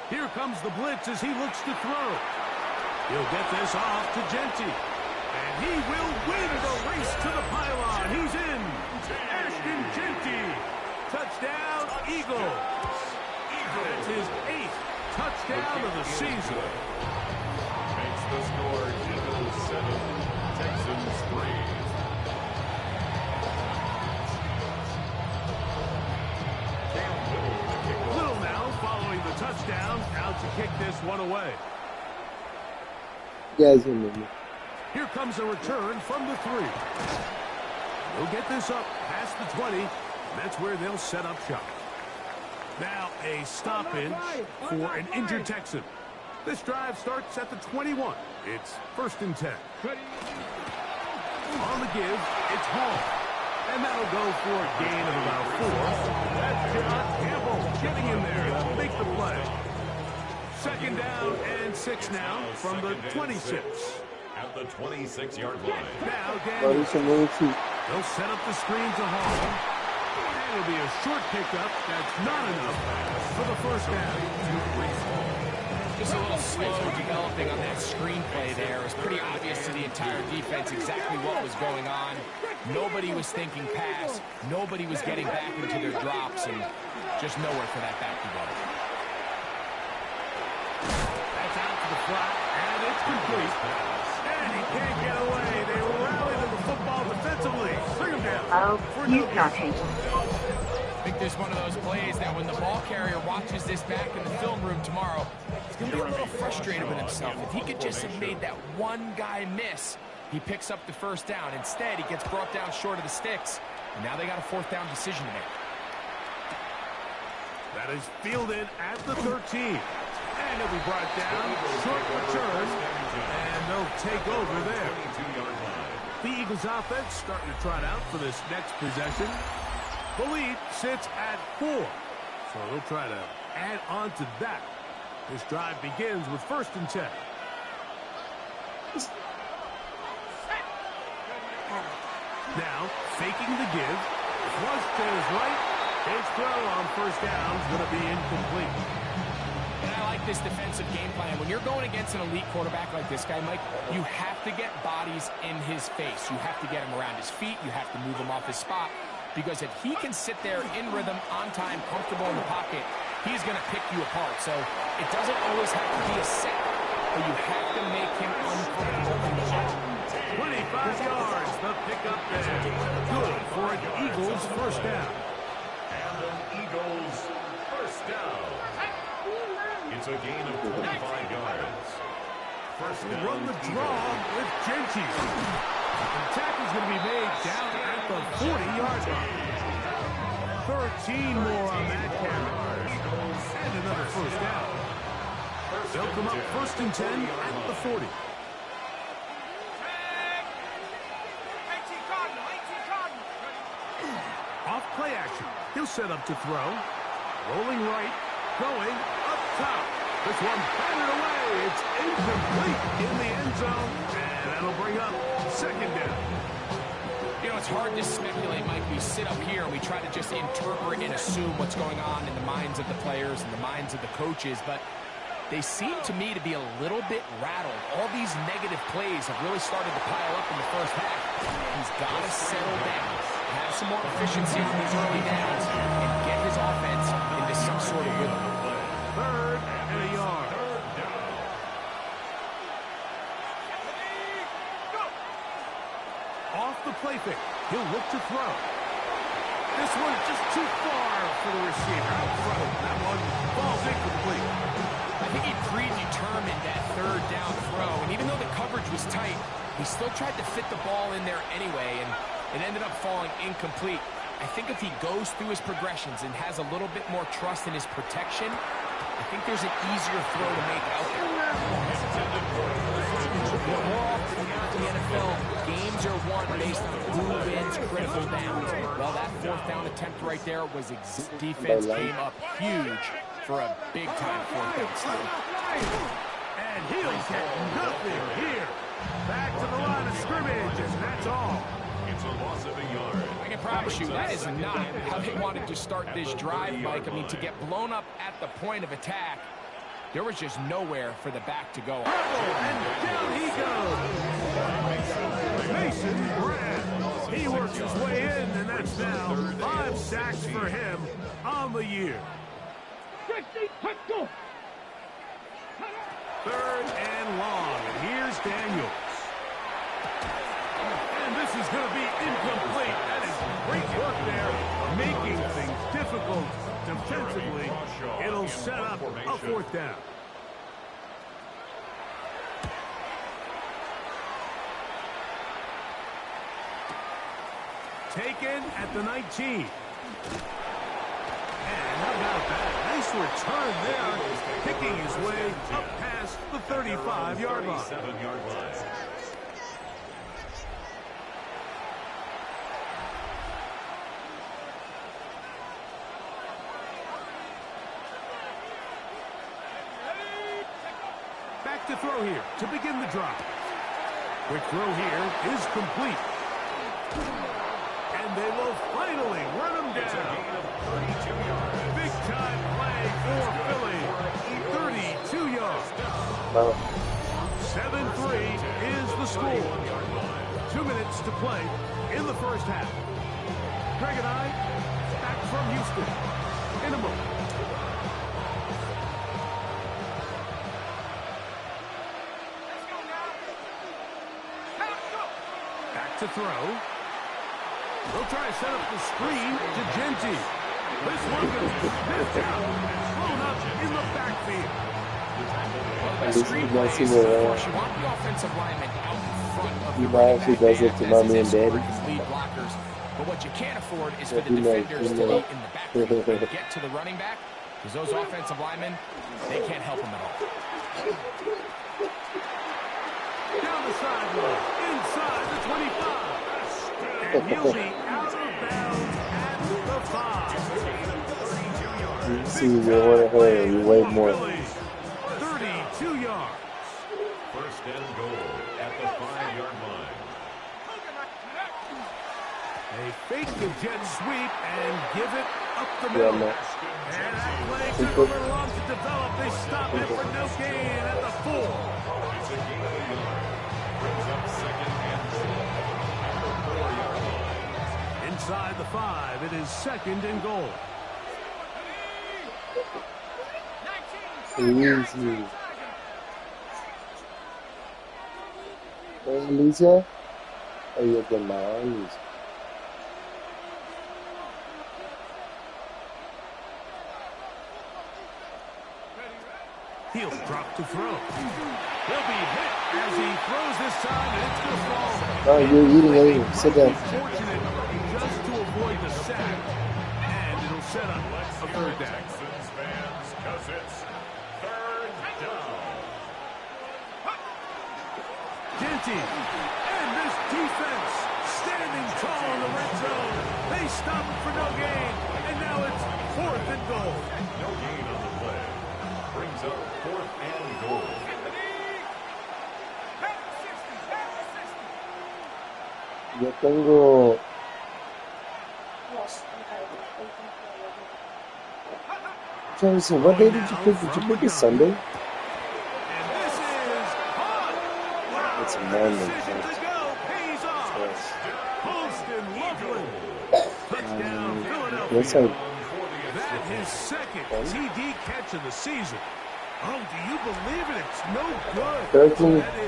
Here comes the blitz as he looks to throw. He'll get this off to Genty. And he will win the race to the pylon. He's in. Ashton Genty. Touchdown, Eagles. That's his 8th touchdown of the season. Makes the score Eagles 7, Texans 3. Little now following the touchdown. Out to kick this one away. Here comes a return from the 3. He'll get this up past the 20. And that's where they'll set up shop. Now a stoppage for an injured Texan. This drive starts at the 21. It's 1st and 10. On the give, it's Hall. And that'll go for a gain of about 4. That's John Campbell getting in there to make the play. 2nd down and 6 now from the 26. At the 26-yard line. Now Daniel. They'll set up the screen to Hall. And it'll be a short pickup. That's not enough for the 1st down. Just a little slow developing on that screenplay there. It was pretty obvious to the entire defense exactly what was going on. Nobody was thinking pass. Nobody was getting back into their drops, and just nowhere for that back to go. That's out to the flat, and it's complete. And he can't get away. They rally to the football defensively. Bring him down. I think there's one of those plays that when the ball carrier watches this back in the film room tomorrow, he's going to be a little frustrated with himself. If he could just have made that one guy miss, he picks up the 1st down. Instead, he gets brought down short of the sticks, and now they got a 4th down decision to make. That is fielded at the 13. And it'll be brought down. Short return. And they'll take over there. The Eagles offense starting to trot out for this next possession. The lead sits at 4. So they'll try to add on to that. This drive begins with 1st and 10. Now, faking the give. Flush to his right. His throw on 1st down is going to be incomplete. And I like this defensive game plan. When you're going against an elite quarterback like this guy, Mike, you have to get bodies in his face. You have to get him around his feet. You have to move him off his spot. Because if he can sit there in rhythm, on time, comfortable in the pocket, he's going to pick you apart. So it doesn't always have to be a set, but you have to make him uncomfortable in the pocket. 25 yards, the pickup there. Good for an Eagles 1st down. And an Eagles 1st down. It's a gain of 25 yards. 1st down. Run the draw with Genty. The tackle's going to be made down at the 40-yard line. 13 more on that carry. And another 1st down. They'll come up 1st and 10 at the 40. Off play action. He'll set up to throw. Rolling right. Going up top. This one batted away. It's incomplete in the end zone. And that'll bring up 2nd down. You know, it's hard to speculate, Mike. We sit up here and we try to just interpret and assume what's going on in the minds of the players and the minds of the coaches, but they seem to me to be a little bit rattled. All these negative plays have really started to pile up in the 1st half. He's got to settle down, have some more efficiency on these early downs, and get his offense into some sort of rhythm. 3rd and a yard. Off the play fake. He'll look to throw. This one's just too far for the receiver. Out front. That one falls incomplete. I think he predetermined that 3rd down throw, and even though the coverage was tight, he still tried to fit the ball in there anyway, and it ended up falling incomplete. I think if he goes through his progressions and has a little bit more trust in his protection, I think there's an easier throw to make out there. More often than not in the NFL, games are won based on who wins critical downs. Well, that 4th down attempt right there was defense came up huge for a big-time 4th down stop. And he'll get nothing here. Back to the line of scrimmage, and that's all. It's a loss of a yard. I can promise you that is not how they wanted to start this drive, Mike. I mean, to get blown up at the point of attack, There was just nowhere for the back to go. And down he goes. Mason Graham. He works his way in, and that's now 5 sacks for him on the year. 3rd and long. And here's Daniels. And this is going to be incomplete. That is great work there, making things difficult defensively. It'll set up a 4th down. Taken at the 19. And how about that? Nice return there, picking his way up past the 35-yard line. Back to throw here to begin the drive. Quick throw here is complete. And they will finally run him down. Big time play for Philly. 32 yards. 7-3 is the score. 2 minutes to play in the first half. Greg and I back from Houston in a moment. Back to throw. They'll try to set up the screen to Genty. This one goes sniffed out and thrown up in the backfield. At least he does see You want the offensive lineman out in front of he actually does it to mommy and daddy. lead blockers. But what you can't afford is for the defenders to be in the backfield and get to the running back, because those offensive linemen, they can't help him at all. Down the sideline, inside the 25. And he'll be out of bounds at the 5. You see, you want to hurry, you wait more. 32 yards. 1st and goal at the 5-yard line. They fake the jet sweep and give it up the middle. Yeah, and that play took a little long to develop. They stop it for no gain at the 4. It's a gain of a yard. Brings up 2nd and goal at the 4-yard line. Inside the 5, it is 2nd and goal. Easy. Hey, Lisa? Are you good now, Lisa? He'll drop to throw. He'll be hit as he throws this time, and it's going to fall. Oh, you're eating later. Sit down. Fortunate just to avoid the sack, and it'll set up a 3rd down. Texans fans, because it's 3rd down. Genty, and this defense standing tall in the red zone. They stop it for no gain, and now it's 4th and goal. No gain on the play. Brings up 4th and goal. Yo tengo... Jefferson, what day did you pick? Did you pick a Sunday? And this is hot. It's a Monday. Decision to go. Pays off. Yes. Holston Loveland. Touchdown, Philadelphia. Yes, I... That his 2nd TD catch of the season. Oh, do you believe it? It's no good.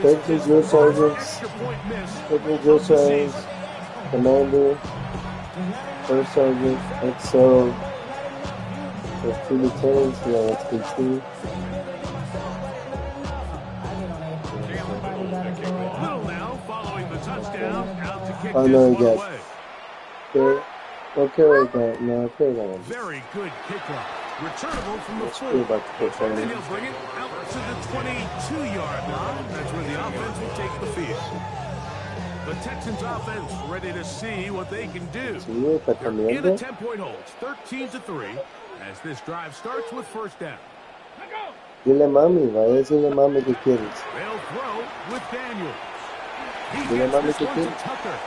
13 drill sergeants, Extra point miss. 13 drill sergeants, commander, 1st sergeant, XO, there's 2 lieutenants, yeah, that's good too. Little now following the touchdown. Out to kick Oh, this no, he one got away. Okay, no, okay, no. Very good kickoff. Returnable from the Let's 4. go back to the And he'll bring it out to the 22-yard line. That's where the offense will take the field. The Texans offense ready to see what they can do. Sí, está In a cambiando. 10-point hold, 13-3, as this drive starts with 1st down. Dile mami, vaya a decirle mami que quieres. They'll throw with Daniels. He Dile gets mami this que one to quieres. Tucker.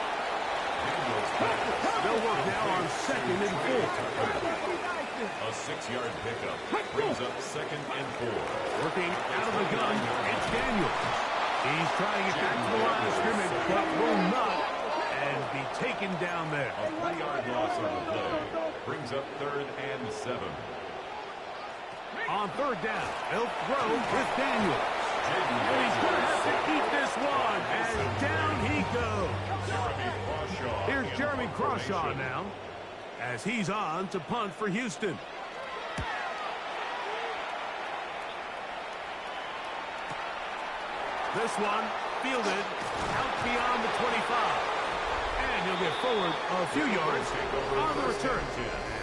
They'll work now on 2nd and 4. A 6-yard pickup brings up 2nd and 4. Working out of the gun, it's Daniels. He's trying to get back to the line of scrimmage, but will not, and be taken down there. A 3-yard loss on the play. Brings up 3rd and 7. On 3rd down, they'll throw with Daniels. And he's going to have to eat this one, and down he goes. Here's Jeremy Crawshaw now, as he's on to punt for Houston. This one fielded out beyond the 25. And he'll get forward a few yards on the return.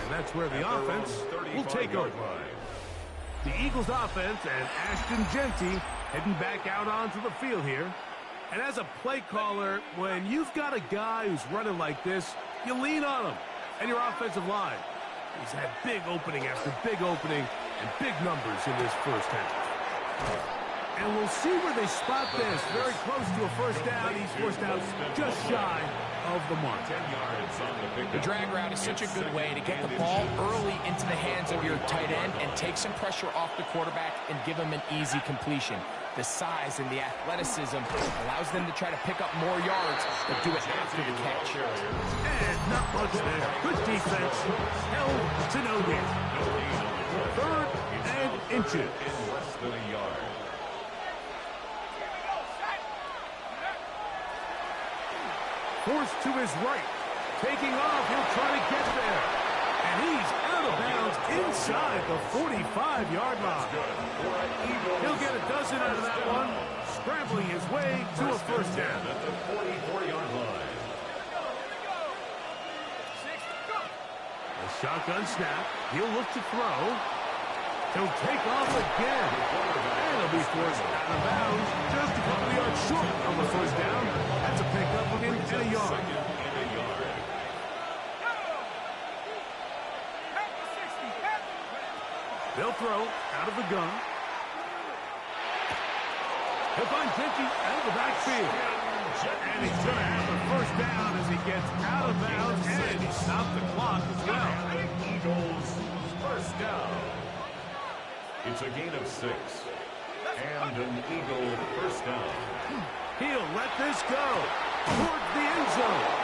And that's where the offense will take over. The Eagles offense and Ashton Genty heading back out onto the field here. And as a play caller, when you've got a guy who's running like this, you lean on him. And your offensive line. He's had big opening after big opening and big numbers in this first half. And we'll see where they spot this. Very close to a first down. He's forced out just shy of the mark. 10 yards on the pick. The drag route is such a good way to get the ball early into the hands of your tight end and take some pressure off the quarterback and give him an easy completion. The size and the athleticism allows them to try to pick up more yards, but do it after the catch. And not much there. Good defense. Held to no gain. 3rd and inches. In less than a yard. Forced to his right. Taking off, he'll try to get there. And he's out of bounds inside the 45-yard line. He'll get a dozen out of that one, scrambling his way to a first down. At the 44-yard line. A shotgun snap. He'll look to throw. He'll take off again. And he'll be forced out of bounds just a couple of yards short of the first down. That's a pickup within a yard. They'll throw out of the gun. He'll find Genty out of the backfield. And he's going to have the first down as he gets out of bounds. And he stopped the clock as well. Eagles first down. It's a gain of 6. And an Eagle first down. He'll let this go towards the end zone.